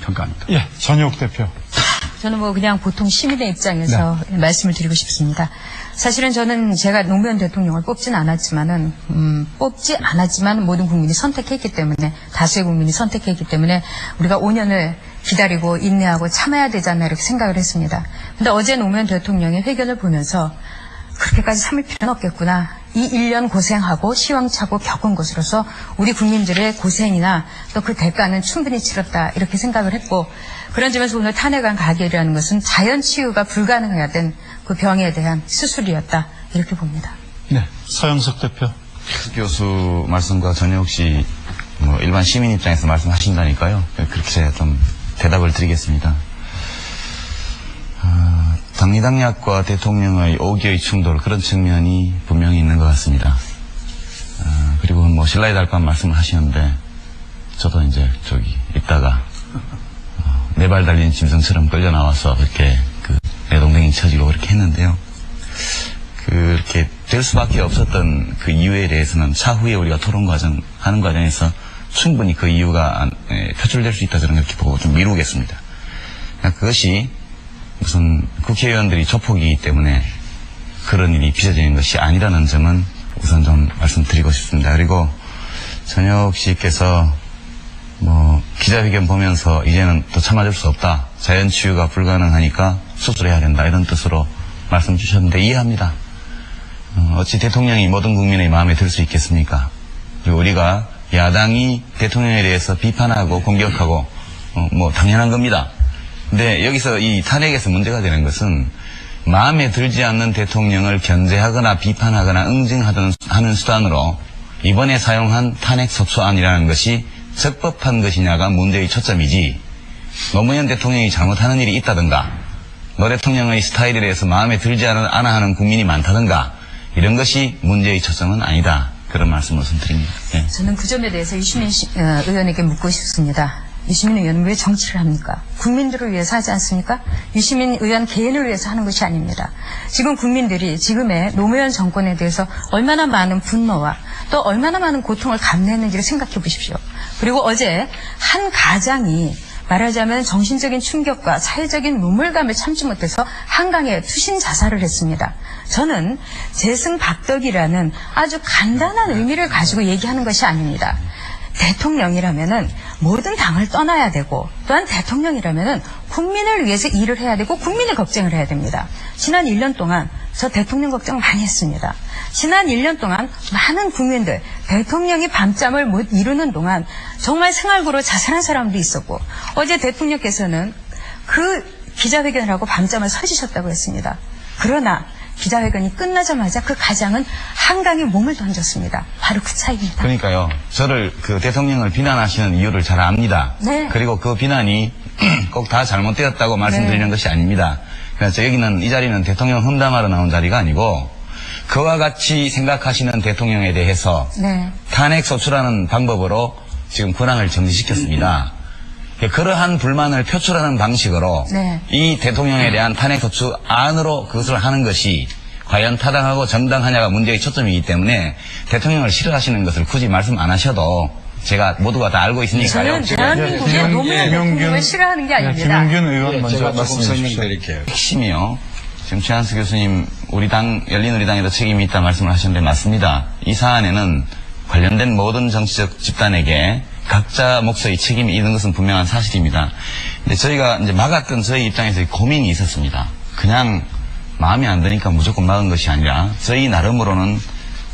평가합니다. 예, 전혁 대표. 저는 뭐 그냥 보통 시민의 입장에서 말씀을 드리고 싶습니다. 사실은 저는 제가 노무현 대통령을 뽑진 않았지만 모든 국민이 선택했기 때문에, 다수의 국민이 선택했기 때문에 우리가 5년을 기다리고 인내하고 참아야 되지 않나 이렇게 생각을 했습니다. 근데 어제 노무현 대통령의 회견을 보면서 그렇게까지 참을 필요는 없겠구나. 이 1년 고생하고 시황차고 겪은 것으로서 우리 국민들의 고생이나 또 그 대가는 충분히 치렀다 이렇게 생각을 했고, 그런 점에서 오늘 탄핵안 가결이라는 것은 자연 치유가 불가능해야 된 그 병에 대한 수술이었다 이렇게 봅니다. 네, 서영석 대표. 교수 말씀과 전혁 씨 일반 시민 입장에서 말씀하신다니까요. 그렇게 제가 좀 대답을 드리겠습니다. 당리당략과 대통령의 오기의 충돌, 그런 측면이 분명히 있는 것 같습니다. 그리고 뭐 신라의 달관 말씀을 하시는데, 저도 이제 있다가 네 발 달린 짐승처럼 끌려 나와서 그렇게 내 동댕이 쳐지고 그렇게 했는데요. 그렇게 될 수밖에 없었던 그 이유에 대해서는 차후에 우리가 하는 과정에서 충분히 그 이유가 표출될 수 있다, 저는 그렇게 보고 좀 미루겠습니다. 그것이 무슨 국회의원들이 조폭이기 때문에 그런 일이 빚어지는 것이 아니라는 점은 우선 좀 말씀드리고 싶습니다. 그리고 전혁 씨께서 기자회견 보면서 이제는 또 참아줄 수 없다, 자연 치유가 불가능하니까 수술해야 된다, 이런 뜻으로 말씀 주셨는데 이해합니다. 어찌 대통령이 모든 국민의 마음에 들 수 있겠습니까? 그리고 우리가 야당이 대통령에 대해서 비판하고 공격하고 당연한 겁니다. 근데 여기서 이 탄핵에서 문제가 되는 것은 마음에 들지 않는 대통령을 견제하거나 비판하거나 응징하는 수단으로 이번에 사용한 탄핵소추안이라는 것이 적법한 것이냐가 문제의 초점이지, 노무현 대통령이 잘못하는 일이 있다든가 노 대통령의 스타일에 대해서 마음에 들지 않아 하는 국민이 많다든가 이런 것이 문제의 초점은 아니다, 그런 말씀을 드립니다. 네. 저는 그 점에 대해서 유시민 의원에게 묻고 싶습니다. 유시민 의원은 왜 정치를 합니까? 국민들을 위해서 하지 않습니까? 유시민 의원 개인을 위해서 하는 것이 아닙니다. 지금 국민들이 지금의 노무현 정권에 대해서 얼마나 많은 분노와 또 얼마나 많은 고통을 감내했는지를 생각해 보십시오. 그리고 어제 한 가장이 말하자면 정신적인 충격과 사회적인 눈물감을 참지 못해서 한강에 투신 자살을 했습니다. 저는 재승박덕이라는 아주 간단한 의미를 가지고 얘기하는 것이 아닙니다. 대통령이라면은 모든 당을 떠나야 되고, 또한 대통령이라면은 국민을 위해서 일을 해야 되고 국민의 걱정을 해야 됩니다. 지난 1년 동안 저 대통령 걱정 많이 했습니다. 지난 1년 동안 많은 국민들, 대통령이 밤잠을 못 이루는 동안 정말 생활고로 자살한 사람도 있었고, 어제 대통령께서는 그 기자회견을 하고 밤잠을 설치셨다고 했습니다. 그러나 기자회견이 끝나자마자 그 가장은 한강에 몸을 던졌습니다. 바로 그 차이입니다. 그러니까요, 저를 대통령을 비난하시는 이유를 잘 압니다. 네. 그리고 그 비난이 꼭 다 잘못되었다고 말씀드리는 것이 아닙니다. 그래서 여기는, 이 자리는 대통령 험담하러 나온 자리가 아니고, 그와 같이 생각하시는 대통령에 대해서 탄핵 소추라는 방법으로 지금 권한을 정지시켰습니다. 그러한 불만을 표출하는 방식으로 이 대통령에 대한 탄핵 소추 안으로 그것을 하는 것이 과연 타당하고 정당하냐가 문제의 초점이기 때문에 대통령을 싫어하시는 것을 굳이 말씀 안 하셔도 제가 모두가 다 알고 있으니까요. 저는 대한민국의 노무현 대통령을 싫어하는 게 아닙니다. 김용균 의원 먼저 말씀해 주십시오. 핵심이요, 지금 최한수 교수님 우리 당, 열린우리당에도 책임이 있다 말씀을 하셨는데 맞습니다. 이 사안에는 관련된 모든 정치적 집단에게 각자 몫의 책임이 있는 것은 분명한 사실입니다. 근데 저희가 이제 막았던 저희 입장에서 고민이 있었습니다. 그냥 마음에 안 드니까 무조건 막은 것이 아니라 저희 나름으로는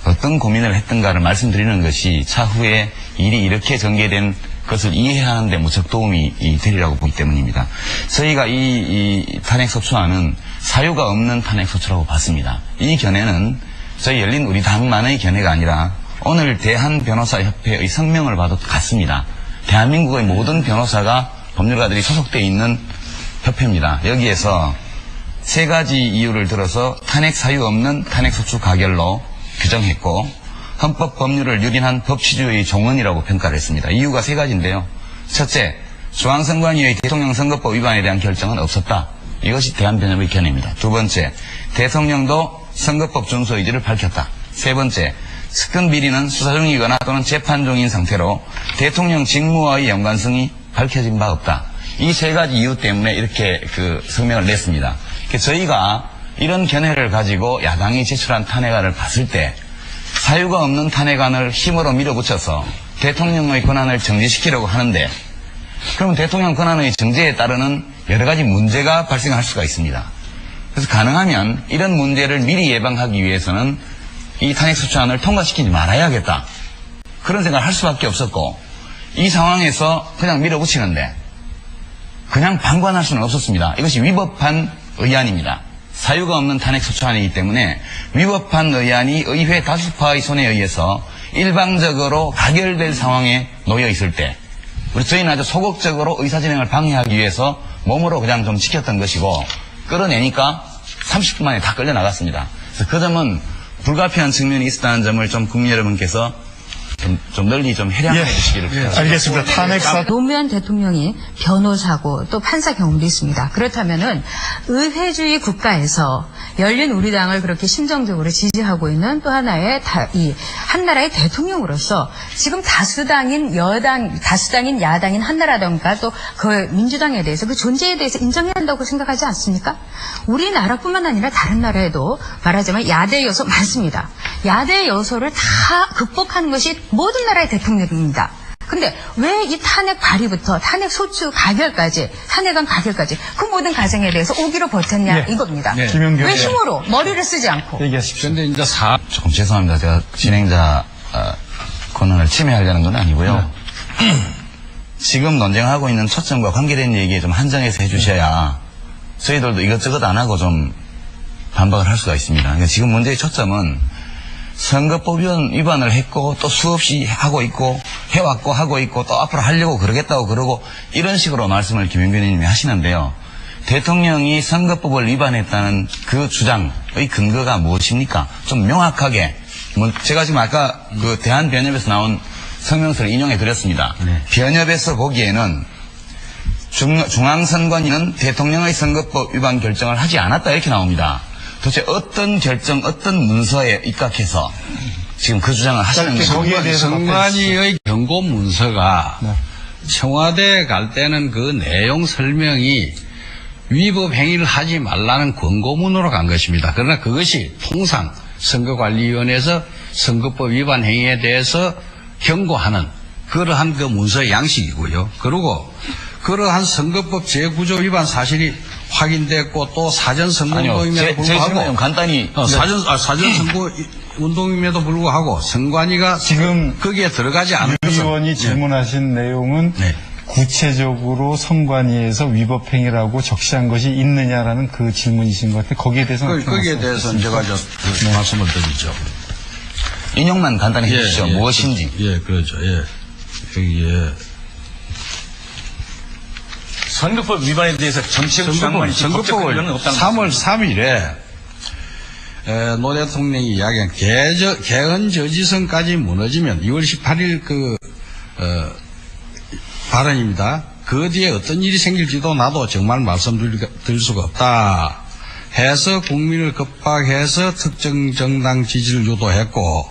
어떤 고민을 했던가를 말씀드리는 것이 차후에 일이 이렇게 전개된 것을 이해하는 데 무척 도움이 되리라고 보기 때문입니다. 저희가 이 탄핵소추안은 사유가 없는 탄핵소추라고 봤습니다. 이 견해는 저희 열린우리당만의 견해가 아니라 오늘 대한변호사협회의 성명을 봐도 같습니다. 대한민국의 모든 변호사가, 법률가들이 소속되어 있는 협회입니다. 여기에서 세 가지 이유를 들어서 탄핵 사유 없는 탄핵소추 가결로 규정했고, 헌법 법률을 유린한 법치주의 종언이라고 평가를 했습니다. 이유가 세 가지인데요. 첫째, 중앙선관위의 대통령 선거법 위반에 대한 결정은 없었다. 이것이 대한변협의 견해입니다. 두 번째, 대통령도 선거법 준수 의지를 밝혔다. 세 번째, 측근 비리는 수사 중이거나 또는 재판 중인 상태로 대통령 직무와의 연관성이 밝혀진 바 없다. 이 세 가지 이유 때문에 이렇게 그 성명을 냈습니다. 저희가 이런 견해를 가지고 야당이 제출한 탄핵안을 봤을 때 사유가 없는 탄핵안을 힘으로 밀어붙여서 대통령의 권한을 정지시키려고 하는데 그러면 대통령 권한의 정지에 따르는 여러 가지 문제가 발생할 수가 있습니다. 그래서 가능하면 이런 문제를 미리 예방하기 위해서는 이 탄핵소추안을 통과시키지 말아야겠다. 그런 생각을 할 수밖에 없었고 이 상황에서 그냥 밀어붙이는데 그냥 방관할 수는 없었습니다. 이것이 위법한 의안입니다. 사유가 없는 탄핵소추안이기 때문에 위법한 의안이 의회 다수파의 손에 의해서 일방적으로 가결될 상황에 놓여 있을 때 저희는 아주 소극적으로 의사진행을 방해하기 위해서 몸으로 그냥 좀 지켰던 것이고 끌어내니까 30분 만에 다 끌려나갔습니다. 그래서 그 점은 불가피한 측면이 있었다는 점을 좀 국민 여러분께서 좀 널리 좀 해량해 주시기를 부탁드립니다. 알겠습니다. 탄핵사 노무현 대통령이 변호사고 또 판사 경험도 있습니다. 그렇다면은 의회주의 국가에서 열린 우리당을 그렇게 심정적으로 지지하고 있는 또 하나의 한나라의 대통령으로서 지금 다수당인 야당인 한나라당과 또 그 민주당에 대해서 그 존재에 대해서 인정해야 한다고 생각하지 않습니까? 우리나라뿐만 아니라 다른 나라에도 말하자면 야대 요소 많습니다. 야대 요소를 다 극복하는 것이 모든 나라의 대통령입니다. 근데 왜 이 탄핵 발의부터 탄핵 소추 가결까지 탄핵안 가결까지 그 모든 과정에 대해서 오기로 버텼냐 이겁니다. 김영규 왜 힘으로 머리를 쓰지 않고. 얘기하십시오. 근데 이제 조금 죄송합니다. 제가 진행자 권한을 침해하려는 건 아니고요. 지금 논쟁하고 있는 초점과 관계된 얘기에 좀 한정해서 해주셔야 저희들도 이것저것 안 하고 좀 반박을 할 수가 있습니다. 그러니까 지금 문제의 초점은 선거법 위반을 했고 또 수없이 하고 있고 해왔고 하고 있고 또 앞으로 하려고 그러겠다고 그러고 이런 식으로 말씀을 김영규 의원님이 하시는데요. 대통령이 선거법을 위반했다는 그 주장의 근거가 무엇입니까? 좀 명확하게 제가 지금 아까 그 대한변협에서 나온 성명서를 인용해 드렸습니다. 변협에서 보기에는 중앙선관위는 대통령의 선거법 위반 결정을 하지 않았다 이렇게 나옵니다. 도대체 어떤 결정, 어떤 문서에 입각해서 지금 그 주장을 하시는 거기에 선관위의 경고 문서가 청와대에 갈 때는 그 내용 설명이 위법 행위를 하지 말라는 권고문으로 간 것입니다. 그러나 그것이 통상 선거관리위원회에서 선거법 위반 행위에 대해서 경고하는 그러한 그 문서의 양식이고요. 그리고 그러한 선거법 제9조 위반 사실이 확인됐고 또 사전 선거운동임에도 불구하고 간단히 사전 선거 운동임에도 불구하고 선관위가 지금 거기에 들어가지 않은 것은 의원이 질문하신 내용은 구체적으로 선관위에서 위법 행위라고 적시한 것이 있느냐라는 그 질문이신 것 같아요. 거기에 대해서는 거기에 대해서는 제가 말씀을 드리죠. 인용만 간단히 해주시죠. 무엇인지. 그렇죠. 여기에 선거법 위반에 대해서 정치적 주장만 있지 법적 근거는 없다는 3월 3일에 노 대통령이 이야기한 개헌 저지선까지 무너지면 2월 18일 발언입니다. 그 뒤에 어떤 일이 생길지도 나도 정말 말씀드릴 수가 없다 해서 국민을 겁박해서 특정 정당 지지를 유도했고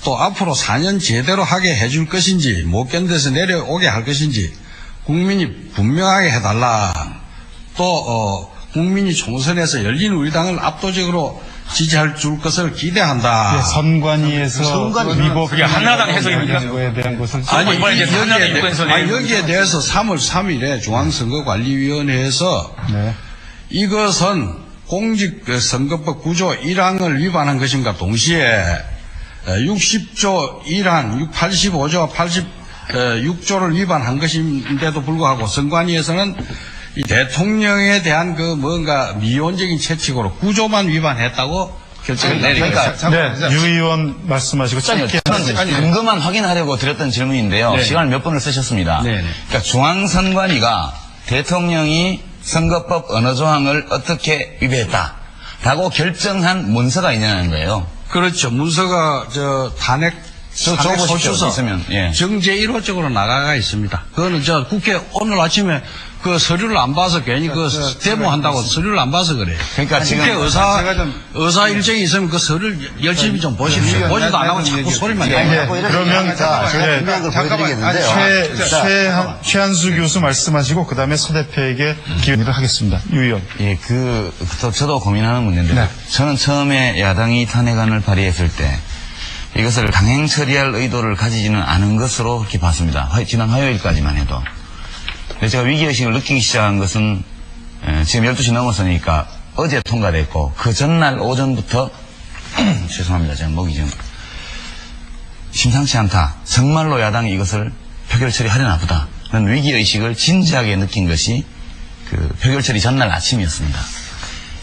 또 앞으로 4년 제대로 하게 해줄 것인지 못 견뎌서 내려오게 할 것인지 국민이 분명하게 해달라. 또 국민이 총선에서 열린 우리당을 압도적으로 지지할 줄 것을 기대한다. 선관위에서 위법 그게 한나라당 해석입니까? 거에 대한 것을 아니 한나라당 여기에 대해서 3월 3일에 중앙선거관리위원회에서 이것은 공직선거법 9조 1항을 위반한 것인가 동시에 60조 1항, 85조 86조를 위반한 것인데도 불구하고 선관위에서는 이 대통령에 대한 그 뭔가 미온적인 채찍으로 9조만 위반했다고 결정을 내리니까. 유 의원 말씀하시고 짧게 근거만 확인하려고 드렸던 질문인데요. 시간을 몇 분을 쓰셨습니다. 그러니까 중앙선관위가 대통령이 선거법 어느 조항을 어떻게 위배했다라고 결정한 문서가 있냐는 거예요. 그렇죠. 문서가 탄핵 상해 보십시오. 소추서 있으면, 예. 정제 1호적으로 나가가 있습니다. 그거는 저 국회 오늘 아침에 그 서류를 안 봐서 괜히 그 데모한다고 서류를 안 봐서 그래요. 그러니까 지금 국회 의사 일정이 있으면 그 서류를 열심히 좀 보십시오. 보지도 안 하고 자꾸 소리만 내고. 예, 그러면 최한수 교수 말씀하시고 그다음에 서 대표에게 기회를 하겠습니다. 유 의원. 예, 저도 고민하는 문제인데, 네. 저는 처음에 야당이 탄핵안을 발의했을 때, 이것을 강행 처리할 의도를 가지지는 않은 것으로 그렇게 봤습니다. 지난 화요일까지만 해도. 근데 제가 위기의식을 느끼기 시작한 것은, 지금 12시 넘었으니까 어제 통과됐고, 그 전날 오전부터, 죄송합니다. 제가 목이 지금, 심상치 않다. 정말로 야당이 이것을 표결 처리하려나 보다. 는 위기의식을 진지하게 느낀 것이 그 표결 처리 전날 아침이었습니다.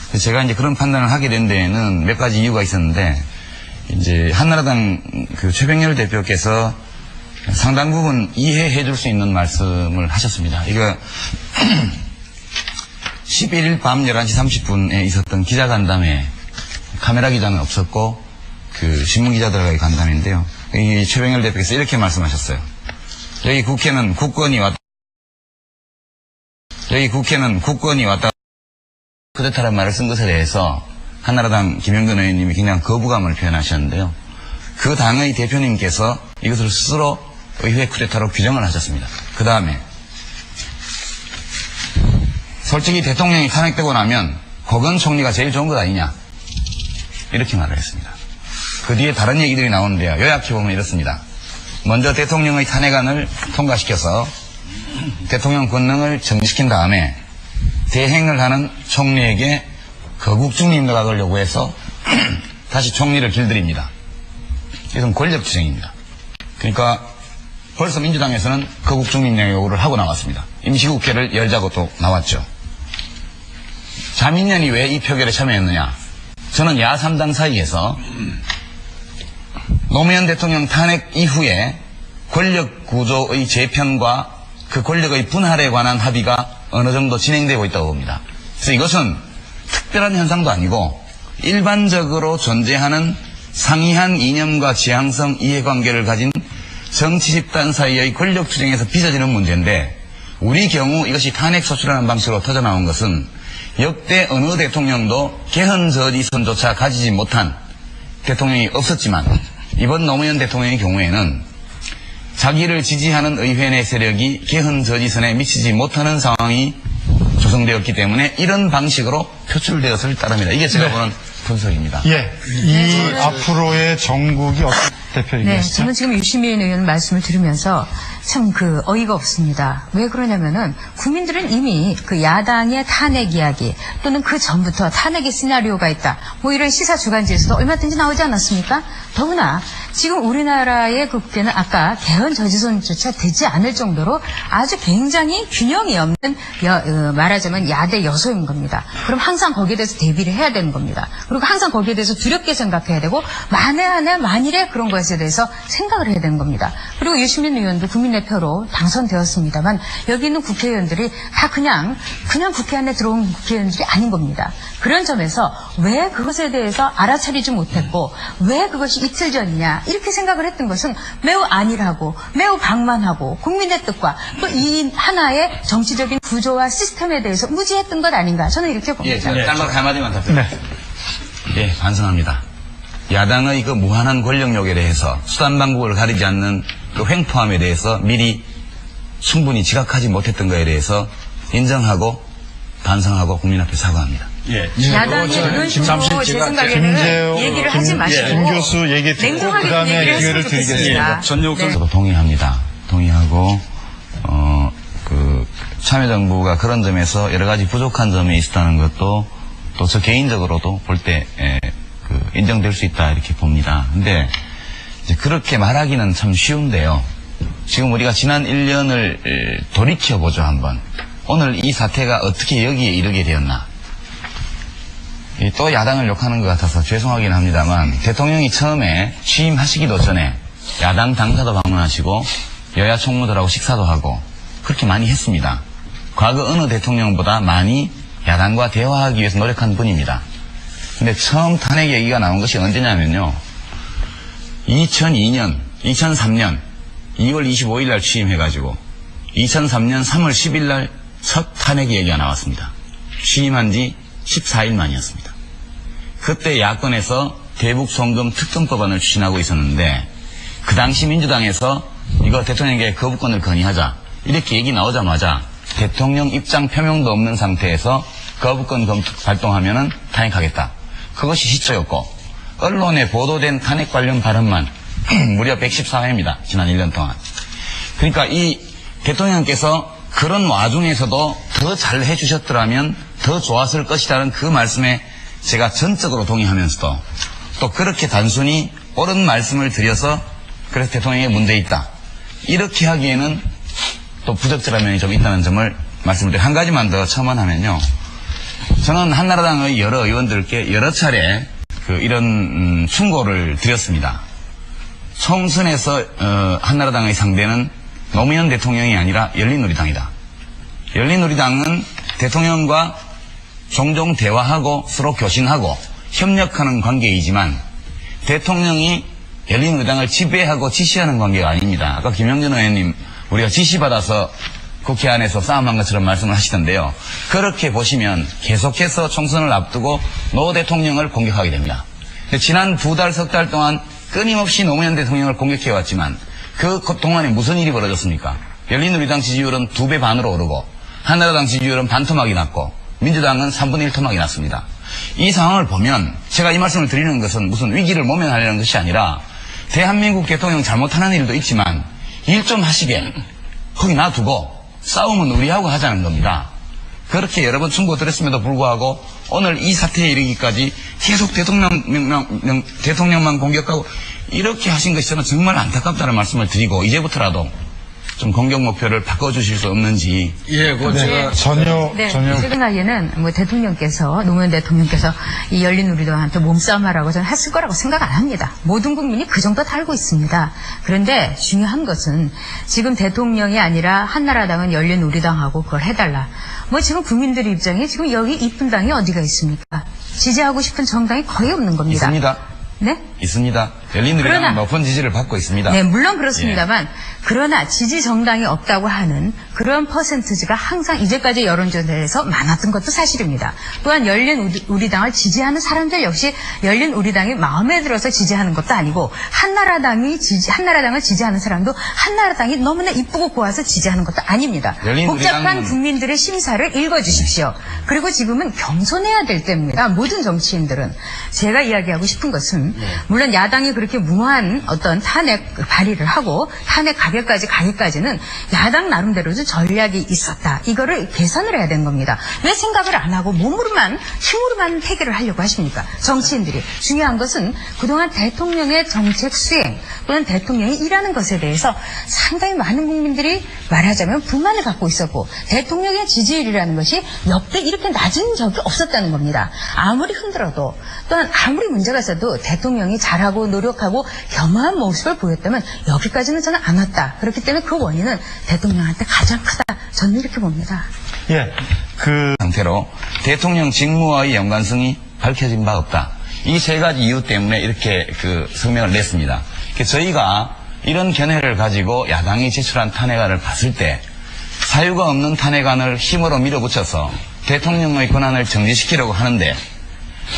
그래서 제가 이제 그런 판단을 하게 된 데에는 몇 가지 이유가 있었는데, 이제 한나라당 그 최병렬 대표께서 상당 부분 이해해 줄 수 있는 말씀을 하셨습니다. 이거 11일 밤 11시 30분에 있었던 기자간담회, 카메라 기자는 없었고 그 신문 기자들과의 간담회인데요. 이 최병렬 대표께서 이렇게 말씀하셨어요. 여기 국회는 국권이 왔다 쿠데타라는 말을 쓴 것에 대해서 한나라당 김영근 의원님이 굉장히 거부감을 표현하셨는데요. 그 당의 대표님께서 이것을 스스로 의회 쿠데타로 규정을 하셨습니다. 그 다음에 솔직히 대통령이 탄핵되고 나면 고건 총리가 제일 좋은 것 아니냐, 이렇게 말을 했습니다. 그 뒤에 다른 얘기들이 나오는데요. 요약해보면 이렇습니다. 먼저 대통령의 탄핵안을 통과시켜서 대통령 권능을 정지시킨 다음에 대행을 하는 총리에게 거국 중립력을 요구해서 다시 총리를 길들입니다. 이건 권력투쟁입니다. 그러니까 벌써 민주당에서는 거국 중립력 요구를 하고 나왔습니다. 임시국회를 열자고 또 나왔죠. 자민련이 왜 이 표결에 참여했느냐. 저는 야3당 사이에서 노무현 대통령 탄핵 이후에 권력 구조의 재편과 그 권력의 분할에 관한 합의가 어느 정도 진행되고 있다고 봅니다. 그래서 이것은 특별한 현상도 아니고 일반적으로 존재하는 상이한 이념과 지향성 이해관계를 가진 정치 집단 사이의 권력 투쟁에서 빚어지는 문제인데, 우리 경우 이것이 탄핵 소추라는 방식으로 터져나온 것은 역대 어느 대통령도 개헌 저지선조차 가지지 못한 대통령이 없었지만, 이번 노무현 대통령의 경우에는 자기를 지지하는 의회 내 세력이 개헌 저지선에 미치지 못하는 상황이 조성되었기 때문에 이런 방식으로 표출되었을 따릅니다. 이게 제가 보는 분석입니다. 예, 이 앞으로의 정국이 어떻게 대표 네, 얘기하시죠? 저는 지금 유시민 의원 말씀을 들으면서 참 어이가 없습니다. 왜 그러냐면은 국민들은 이미 그 야당의 탄핵 이야기 또는 그 전부터 탄핵의 시나리오가 있다, 뭐 이런 시사 주간지에서도 얼마든지 나오지 않았습니까? 더구나 지금 우리나라의 그 국회는 아까 개헌 저지선조차 되지 않을 정도로 아주 굉장히 균형이 없는 말하자면 야대 여소인 겁니다. 그럼 항상 거기에 대해서 대비를 해야 되는 겁니다. 그리고 항상 거기에 대해서 두렵게 생각해야 되고 만에 그런 것에 대해서 생각을 해야 되는 겁니다. 그리고 유시민 의원도 국민대표로 당선되었습니다만 여기 있는 국회의원들이 다 그냥 국회 안에 들어온 국회의원들이 아닌 겁니다. 그런 점에서 왜 그것에 대해서 알아차리지 못했고 왜 그것이 이틀 전이냐 이렇게 생각을 했던 것은 매우 안일하고 매우 방만하고 국민의 뜻과 또 이 하나의 정치적인 구조와 시스템에 대해서 무지했던 것 아닌가, 저는 이렇게 봅니다. 예, 딴것 한마디만 답변. 예, 반성합니다. 야당의 그 무한한 권력욕에 대해서 수단 방법을 가리지 않는 그 횡포함에 대해서 미리 충분히 지각하지 못했던 것에 대해서 인정하고 반성하고 국민 앞에 사과합니다. 예. 야당이 그런 식으로 제 생각에는 얘기를 하지 마시고 김 교수 얘기 듣고 냉정하게 그다음에 얘기를 기회를 했으면 드리겠습니다. 좋겠습니다. 네. 저도 동의합니다. 동의하고 그 참여정부가 그런 점에서 여러 가지 부족한 점이 있었다는 것도 또 저 개인적으로도 볼 때 인정될 수 있다 이렇게 봅니다. 근데 이제 그렇게 말하기는 참 쉬운데요. 지금 우리가 지난 1년을 돌이켜보죠 한번. 오늘 이 사태가 어떻게 여기에 이르게 되었나. 또 야당을 욕하는 것 같아서 죄송하긴 합니다만, 대통령이 처음에 취임하시기도 전에 야당 당사도 방문하시고 여야 총무들하고 식사도 하고 그렇게 많이 했습니다. 과거 어느 대통령보다 많이 야당과 대화하기 위해서 노력한 분입니다. 근데 처음 탄핵 얘기가 나온 것이 언제냐면요, 2002년 2003년 2월 25일 날 취임해가지고 2003년 3월 10일 날 첫 탄핵 얘기가 나왔습니다. 취임한 지 14일 만이었습니다. 그때 야권에서 대북송금 특검법안을 추진하고 있었는데 그 당시 민주당에서 이거 대통령에게 거부권을 건의하자 이렇게 얘기 나오자마자 대통령 입장 표명도 없는 상태에서 거부권 발동하면은 탄핵하겠다. 그것이 시초였고 언론에 보도된 탄핵 관련 발언만 무려 114회입니다. 지난 1년 동안. 그러니까 이 대통령께서 그런 와중에서도 더 잘 해주셨더라면 더 좋았을 것이라는 그 말씀에 제가 전적으로 동의하면서도 또 그렇게 단순히 옳은 말씀을 드려서 그래서 대통령에 문제 있다. 이렇게 하기에는 또 부적절한 면이 좀 있다는 점을 말씀드리고 한 가지만 더 첨언하면요. 저는 한나라당의 여러 의원들께 여러 차례 이런 충고를 드렸습니다. 총선에서 한나라당의 상대는 노무현 대통령이 아니라 열린우리당이다. 열린우리당은 대통령과 종종 대화하고 서로 교신하고 협력하는 관계이지만 대통령이 열린우리당을 지배하고 지시하는 관계가 아닙니다. 아까 김영준 의원님 우리가 지시받아서 국회 안에서 싸움한 것처럼 말씀을 하시던데요. 그렇게 보시면 계속해서 총선을 앞두고 노 대통령을 공격하게 됩니다. 지난 2달, 3달 동안 끊임없이 노무현 대통령을 공격해왔지만 그 동안에 무슨 일이 벌어졌습니까? 열린우리당 지지율은 2배 반으로 오르고 한나라당 지지율은 반토막이 났고 민주당은 3분의 1 토막이 났습니다. 이 상황을 보면 제가 이 말씀을 드리는 것은 무슨 위기를 모면하려는 것이 아니라 대한민국 대통령 잘못하는 일도 있지만 일 좀 하시게 거기 놔두고 싸움은 우리하고 하자는 겁니다. 그렇게 여러 번 충고드렸음에도 불구하고 오늘 이 사태에 이르기까지 계속 대통령만 공격하고 이렇게 하신 것이 저는 정말 안타깝다는 말씀을 드리고 이제부터라도 좀 공격 목표를 바꿔주실 수 없는지. 예, 제가 전혀. 최근에는 뭐 대통령께서 노무현 대통령께서 이 열린우리당한테 몸싸움하라고 저는 했을 거라고 생각 안 합니다. 모든 국민이 그 정도 다 알고 있습니다. 그런데 중요한 것은 지금 대통령이 아니라 한나라당은 열린우리당하고 그걸 해달라. 뭐 지금 국민들의 입장에 지금 여기 이쁜 당이 어디가 있습니까? 지지하고 싶은 정당이 거의 없는 겁니다. 있습니다. 네? 있습니다. 열린우리당은 높은 지지를 받고 있습니다. 네, 물론 그렇습니다만 그러나 지지 정당이 없다고 하는 그런 퍼센트지가 항상 이제까지 여론조사에서 많았던 것도 사실입니다. 또한 열린우리당을 지지하는 사람들 역시 열린우리당이 마음에 들어서 지지하는 것도 아니고 한나라당을 지지하는 사람도 한나라당이 너무나 이쁘고 고와서 지지하는 것도 아닙니다. 복잡한 국민들의 심사를 읽어주십시오. 그리고 지금은 겸손해야 될 때입니다. 모든 정치인들은. 제가 이야기하고 싶은 것은 물론 야당이 그렇게 무모한 어떤 탄핵 발의를 하고 탄핵 가기까지는 야당 나름대로도 전략이 있었다. 이거를 계산을 해야 되는 겁니다. 왜 생각을 안 하고 몸으로만 힘으로만 해결을 하려고 하십니까? 정치인들이. 중요한 것은 그동안 대통령의 정책 수행 또는 대통령이 일하는 것에 대해서 상당히 많은 국민들이 말하자면 불만을 갖고 있었고 대통령의 지지율이라는 것이 역대 이렇게 낮은 적이 없었다는 겁니다. 아무리 흔들어도 또한 아무리 문제가 있어도 대통령이 잘하고 노력하고 겸허한 모습을 보였다면 여기까지는 저는 안 왔다. 그렇기 때문에 그 원인은 대통령한테 가장 크다. 저는 이렇게 봅니다. 예, 상태로 대통령 직무와의 연관성이 밝혀진 바 없다. 이 세 가지 이유 때문에 이렇게 성명을 냈습니다. 저희가 이런 견해를 가지고 야당이 제출한 탄핵안을 봤을 때 사유가 없는 탄핵안을 힘으로 밀어붙여서 대통령의 권한을 정지시키려고 하는데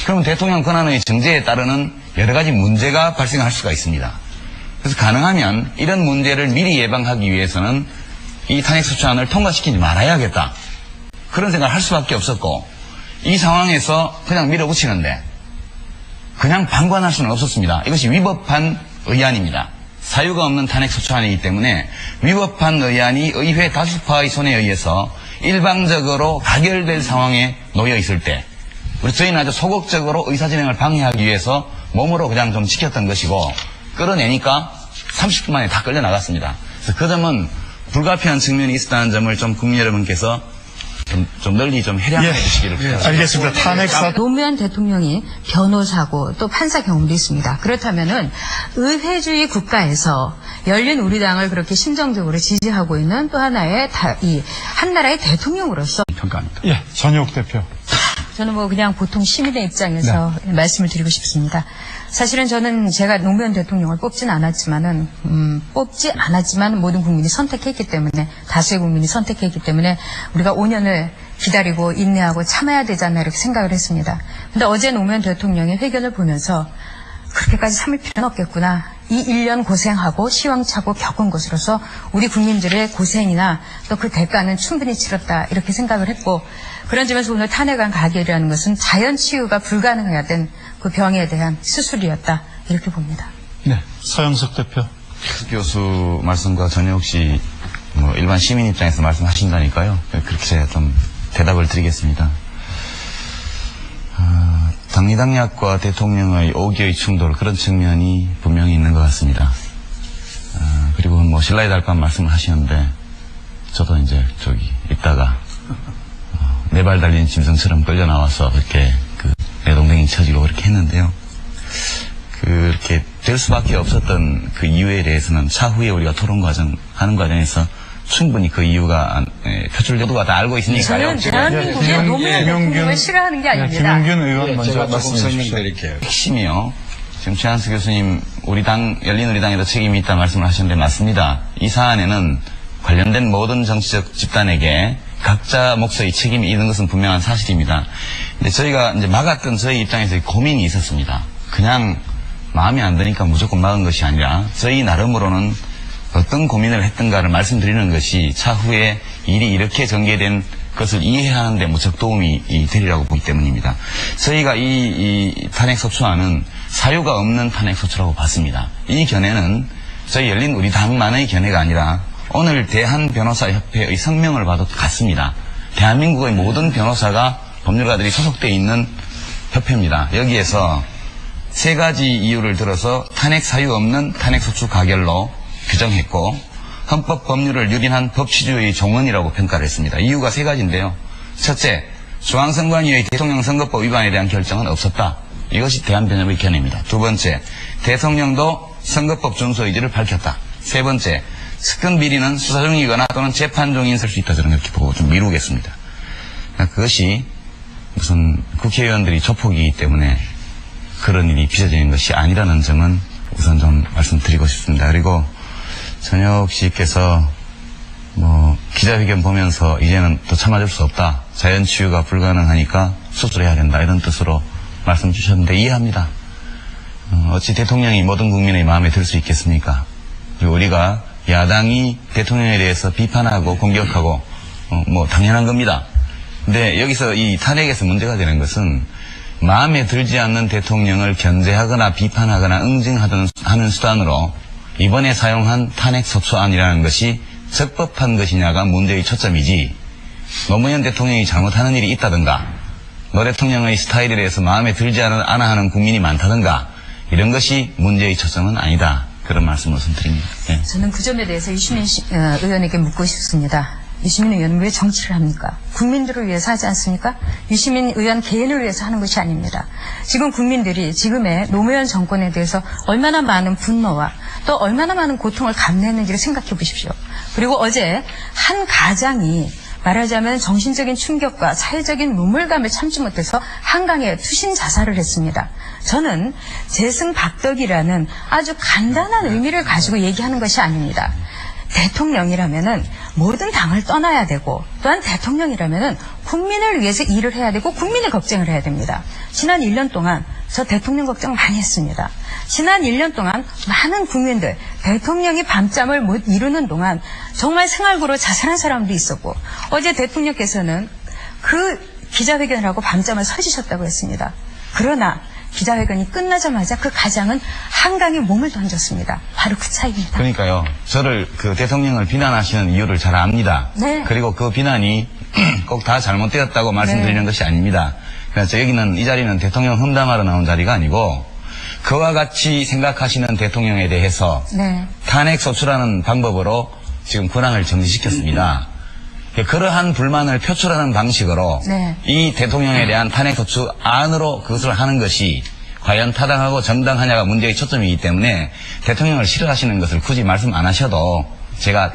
그러면 대통령 권한의 정지에 따르는 여러 가지 문제가 발생할 수가 있습니다. 그래서 가능하면 이런 문제를 미리 예방하기 위해서는 이 탄핵소추안을 통과시키지 말아야겠다. 그런 생각을 할 수밖에 없었고 이 상황에서 그냥 밀어붙이는데 그냥 방관할 수는 없었습니다. 이것이 위법한 의안입니다. 사유가 없는 탄핵소추안이기 때문에 위법한 의안이 의회 다수파의 손에 의해서 일방적으로 가결될 상황에 놓여 있을 때 저희는 아주 소극적으로 의사진행을 방해하기 위해서 몸으로 그냥 좀 지켰던 것이고 끌어내니까 30분 만에 다 끌려나갔습니다. 그래서 그 점은 불가피한 측면이 있었다는 점을 좀 국민 여러분께서 좀 널리 좀 해량해 주시기를 부탁드립니다. 알겠습니다. 탄핵사 노무현 대통령이 변호사고 또 판사 경험도 있습니다. 그렇다면은 의회주의 국가에서 열린우리당을 그렇게 심정적으로 지지하고 있는 또 하나의 이 한나라의 대통령으로서 평가합니다. 예, 전혁 대표. 저는 뭐 그냥 보통 시민의 입장에서 말씀을 드리고 싶습니다. 사실은 저는 제가 노무현 대통령을 뽑진 않았지만 모든 국민이 선택했기 때문에, 다수의 국민이 선택했기 때문에 우리가 5년을 기다리고 인내하고 참아야 되지 않나 이렇게 생각을 했습니다. 근데 어제 노무현 대통령의 회견을 보면서 그렇게까지 참을 필요는 없겠구나. 이 1년 고생하고 시황차고 겪은 것으로서 우리 국민들의 고생이나 또 그 대가는 충분히 치렀다 이렇게 생각을 했고, 그런 점에서 오늘 탄핵안 가결이라는 것은 자연 치유가 불가능해야 된 그 병에 대한 수술이었다 이렇게 봅니다. 네, 서영석 대표. 교수 말씀과 전혁 씨 뭐 일반 시민 입장에서 말씀하신다니까요. 그렇게 제가 좀 대답을 드리겠습니다. 당리당략과 대통령의 오기의 충돌, 그런 측면이 분명히 있는 것 같습니다. 그리고 뭐 신라의 달관 말씀을 하시는데 저도 이제 있다가 네 발 달린 짐승처럼 끌려 나와서 그렇게 내 동댕이 쳐지고 그렇게 했는데요. 그렇게 될 수밖에 없었던 그 이유에 대해서는 차후에 우리가 하는 과정에서 충분히 그 이유가 표출되고가 다 알고 있으니까요. 저는 대한민국의 노무현 대통령을 싫어하는 게 아닙니다. 김용균 의원 먼저 제가 조금 말씀해 주십시오. 설명드릴게요. 핵심이요. 지금 최한수 교수님 우리 당 열린우리당에도 책임이 있다 말씀을 하셨는데 맞습니다. 이 사안에는 관련된 모든 정치적 집단에게 각자 몫의 책임이 있는 것은 분명한 사실입니다. 근데 저희가 이제 막았던 저희 입장에서 고민이 있었습니다. 그냥 마음에 안 드니까 무조건 막은 것이 아니라 저희 나름으로는 어떤 고민을 했던가를 말씀드리는 것이 차후에 일이 이렇게 전개된 것을 이해하는데 무척 도움이 되리라고 보기 때문입니다. 저희가 이 탄핵소추안은 사유가 없는 탄핵소추라고 봤습니다. 이 견해는 저희 열린우리당만의 견해가 아니라 오늘 대한변호사협회의 성명을 봐도 같습니다. 대한민국의 모든 변호사가 법률가들이 소속되어 있는 협회입니다. 여기에서 세 가지 이유를 들어서 탄핵 사유 없는 탄핵소추 가결로 규정했고 헌법 법률을 유린한 법치주의 종언이라고 평가를 했습니다. 이유가 세 가지인데요. 첫째, 중앙선관위의 대통령 선거법 위반에 대한 결정은 없었다. 이것이 대한변협의 견해입니다. 두 번째, 대통령도 선거법 준수 의지를 밝혔다. 세 번째, 측근 비리는 수사 중이거나 또는 재판 중에 있을 수 있다. 저는 이렇게 보고 좀 미루겠습니다. 그것이 무슨 국회의원들이 조폭이기 때문에 그런 일이 빚어지는 것이 아니라는 점은 우선 좀 말씀드리고 싶습니다. 그리고 전혁 씨께서 기자회견 보면서 이제는 더 참아줄 수 없다. 자연치유가 불가능하니까 수술해야 된다. 이런 뜻으로 말씀 주셨는데 이해합니다. 어찌 대통령이 모든 국민의 마음에 들 수 있겠습니까? 그리고 우리가 야당이 대통령에 대해서 비판하고 공격하고 당연한 겁니다. 근데 여기서 이 탄핵에서 문제가 되는 것은 마음에 들지 않는 대통령을 견제하거나 비판하거나 응징하는 수단으로 이번에 사용한 탄핵소추안이라는 것이 적법한 것이냐가 문제의 초점이지, 노무현 대통령이 잘못하는 일이 있다든가 노 대통령의 스타일에 대해서 마음에 들지 않아 하는 국민이 많다든가 이런 것이 문제의 초점은 아니다. 그런 말씀을 드립니다. 네. 저는 그 점에 대해서 유시민 의원에게 묻고 싶습니다. 유시민 의원은 왜 정치를 합니까? 국민들을 위해서 하지 않습니까? 유시민 의원 개인을 위해서 하는 것이 아닙니다. 지금 국민들이 지금의 노무현 정권에 대해서 얼마나 많은 분노와 또 얼마나 많은 고통을 감내했는지를 생각해 보십시오. 그리고 어제 한 가장이 말하자면 정신적인 충격과 사회적인 눈물감을 참지 못해서 한강에 투신 자살을 했습니다. 저는 재승박덕이라는 아주 간단한 의미를 가지고 얘기하는 것이 아닙니다. 대통령이라면은 모든 당을 떠나야 되고, 또한 대통령이라면은 국민을 위해서 일을 해야 되고 국민의 걱정을 해야 됩니다. 지난 1년 동안 저 대통령 걱정 많이 했습니다. 지난 1년 동안 많은 국민들, 대통령이 밤잠을 못 이루는 동안 정말 생활고로 자살한 사람도 있었고, 어제 대통령께서는 그 기자회견을 하고 밤잠을 설치셨다고 했습니다. 그러나 기자회견이 끝나자마자 그 가장은 한강에 몸을 던졌습니다. 바로 그 차이입니다. 그러니까요. 저를 대통령을 비난하시는 이유를 잘 압니다. 네. 그리고 그 비난이 꼭 다 잘못되었다고 말씀드리는 것이 아닙니다. 그래서 여기는 이 자리는 대통령 험담하러 나온 자리가 아니고 그와 같이 생각하시는 대통령에 대해서 탄핵소추라는 방법으로 지금 권한을 정지시켰습니다. 그러한 불만을 표출하는 방식으로 이 대통령에 대한 탄핵소추 안으로 그것을 하는 것이 과연 타당하고 정당하냐가 문제의 초점이기 때문에 대통령을 싫어하시는 것을 굳이 말씀 안 하셔도 제가